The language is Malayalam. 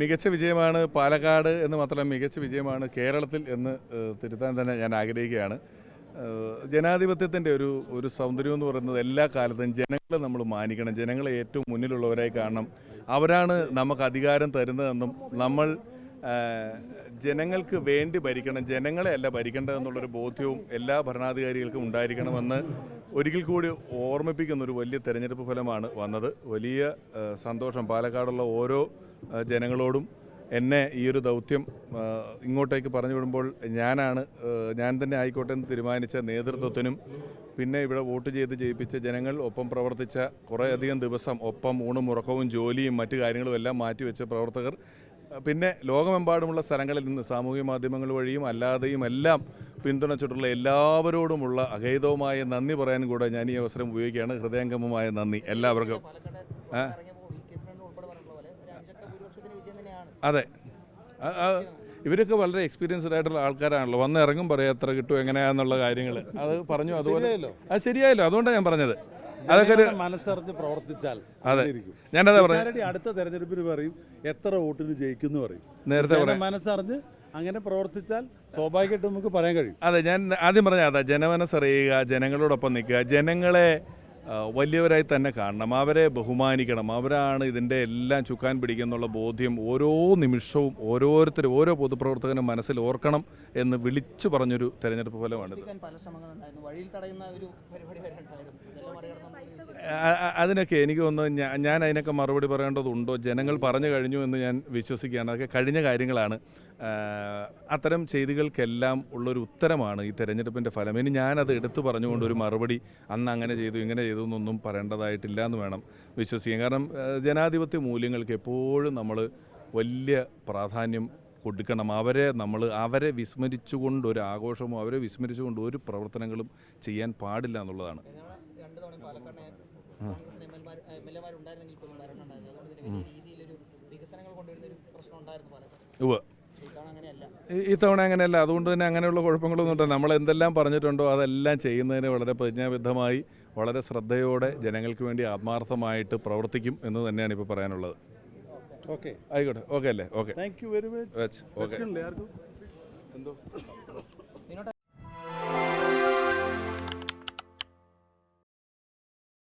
മികച്ച വിജയമാണ് പാലക്കാട് എന്ന് മാത്രമല്ല മികച്ച വിജയമാണ് കേരളത്തിൽ എന്ന് തിരുത്താൻ തന്നെ ഞാൻ ആഗ്രഹിക്കുകയാണ്. ജനാധിപത്യത്തിൻ്റെ ഒരു സൗന്ദര്യം എന്ന് പറയുന്നത് എല്ലാ കാലത്തും ജനങ്ങളെ നമ്മൾ മാനിക്കണം, ജനങ്ങളെ ഏറ്റവും മുന്നിലുള്ളവരായി കാണണം. അവരാണ് നമുക്ക് അധികാരം തരുന്നതെന്നും നമ്മൾ ജനങ്ങൾക്ക് വേണ്ടി ഭരിക്കണം, ജനങ്ങളെ അല്ല ഭരിക്കേണ്ടതെന്നുള്ളൊരു ബോധ്യവും എല്ലാ ഭരണാധികാരികൾക്കും ഉണ്ടായിരിക്കണമെന്ന് ഒരിക്കൽ കൂടി ഓർമ്മിപ്പിക്കുന്ന ഒരു വലിയ തെരഞ്ഞെടുപ്പ് ഫലമാണ് വന്നത്. വലിയ സന്തോഷം പാലക്കാടുള്ള ഓരോ ജനങ്ങളോടും. എന്നെ ഈ ഒരു ദൗത്യം ഇങ്ങോട്ടേക്ക് പറഞ്ഞു വിടുമ്പോൾ ഞാൻ തന്നെ ആയിക്കോട്ടെ എന്ന് തീരുമാനിച്ച നേതൃത്വത്തിനും പിന്നെ ഇവിടെ വോട്ട് ചെയ്ത് ജയിപ്പിച്ച ജനങ്ങൾ ഒപ്പം പ്രവർത്തിച്ച കുറേയധികം ദിവസം ഒപ്പം ഊണും ഉറക്കവും ജോലിയും മറ്റു കാര്യങ്ങളും എല്ലാം മാറ്റിവെച്ച പ്രവർത്തകർ, പിന്നെ ലോകമെമ്പാടുമുള്ള സ്ഥലങ്ങളിൽ നിന്ന് സാമൂഹ്യ മാധ്യമങ്ങൾ വഴിയും അല്ലാതെയും എല്ലാം പിന്തുണച്ചിട്ടുള്ള എല്ലാവരോടുമുള്ള അഗൈതവുമായ നന്ദി പറയാനും കൂടെ ഞാൻ ഈ അവസരം ഉപയോഗിക്കുകയാണ്. ഹൃദയംഗമമായ നന്ദി എല്ലാവർക്കും. അതെ, ഇവരൊക്കെ വളരെ എക്സ്പീരിയൻസ്ഡ് ആയിട്ടുള്ള ആൾക്കാരാണല്ലോ. വന്ന് ഇറങ്ങും പറയാം എത്ര കിട്ടും എങ്ങനെയാന്നുള്ള കാര്യങ്ങൾ അത് പറഞ്ഞു. അതുപോലെ അത് ശരിയായല്ലോ, അതുകൊണ്ടാണ് ഞാൻ പറഞ്ഞത്. അതൊക്കെ ഒരു മനസ്സറിഞ്ഞ് പ്രവർത്തിച്ചാൽ അതെ, ഞാനതാ പറയാം. അടുത്ത തെരഞ്ഞെടുപ്പിന് പറയും എത്ര വോട്ടിന് ജയിക്കുന്നു പറയും. നേരത്തെ പറയാം, മനസ്സറിഞ്ഞ് അങ്ങനെ പ്രവർത്തിച്ചാൽ സ്വാഭാവികമായിട്ടും നമുക്ക് പറയാൻ കഴിയും. അതെ, ഞാൻ ആദ്യം പറഞ്ഞ അതാ, ജനമനസ്സറിയുക, ജനങ്ങളോടൊപ്പം നിൽക്കുക, ജനങ്ങളെ വലിയവരായി തന്നെ കാണണം, അവരെ ബഹുമാനിക്കണം. അവരാണ് ഇതിൻ്റെ എല്ലാം ചുക്കാൻ പിടിക്കുന്നുള്ള ബോധ്യം ഓരോ നിമിഷവും ഓരോരുത്തരും ഓരോ പൊതുപ്രവർത്തകനും മനസ്സിൽ ഓർക്കണം എന്ന് വിളിച്ചു പറഞ്ഞൊരു തെരഞ്ഞെടുപ്പ് ഫലമാണിത്. അതിനൊക്കെ എനിക്ക് തോന്നുന്നു ഞാൻ അതിനൊക്കെ മറുപടി പറയേണ്ടതുണ്ടോ? ജനങ്ങൾ പറഞ്ഞു കഴിഞ്ഞു എന്ന് ഞാൻ വിശ്വസിക്കുകയാണ്. അതൊക്കെ കഴിഞ്ഞ കാര്യങ്ങളാണ്. അത്തരം ചെയ്തികൾക്കെല്ലാം ഉള്ളൊരു ഉത്തരമാണ് ഈ തെരഞ്ഞെടുപ്പിൻ്റെ ഫലം. ഇനി ഞാനത് എടുത്തു പറഞ്ഞുകൊണ്ട് ഒരു മറുപടി അന്ന് അങ്ങനെ ചെയ്തു ഇങ്ങനെ ചെയ്തു എന്നൊന്നും പറയേണ്ടതായിട്ടില്ല എന്ന് വേണം വിശ്വസിക്കാൻ. കാരണം ജനാധിപത്യ മൂല്യങ്ങൾക്ക് എപ്പോഴും നമ്മൾ വലിയ പ്രാധാന്യം കൊടുക്കണം. അവരെ വിസ്മരിച്ചുകൊണ്ട് ഒരു ആഘോഷമോ അവരെ വിസ്മരിച്ചുകൊണ്ട് ഒരു പ്രവർത്തനങ്ങളും ചെയ്യാൻ പാടില്ല എന്നുള്ളതാണ്. ഇത്തവണ അങ്ങനെയല്ല. അതുകൊണ്ട് തന്നെ അങ്ങനെയുള്ള കുഴപ്പങ്ങളൊന്നും ഉണ്ട്. നമ്മൾ എന്തെല്ലാം പറഞ്ഞിട്ടുണ്ടോ അതെല്ലാം ചെയ്യുന്നതിന് വളരെ പ്രതിജ്ഞാബദ്ധമായി വളരെ ശ്രദ്ധയോടെ ജനങ്ങൾക്ക് വേണ്ടി ആത്മാർത്ഥമായിട്ട് പ്രവർത്തിക്കും എന്ന് തന്നെയാണ് ഇപ്പോൾ പറയാനുള്ളത്. ഓക്കെ, ആയിക്കോട്ടെ, ഓക്കെ അല്ലേ? Okay, thank you very much. Okay.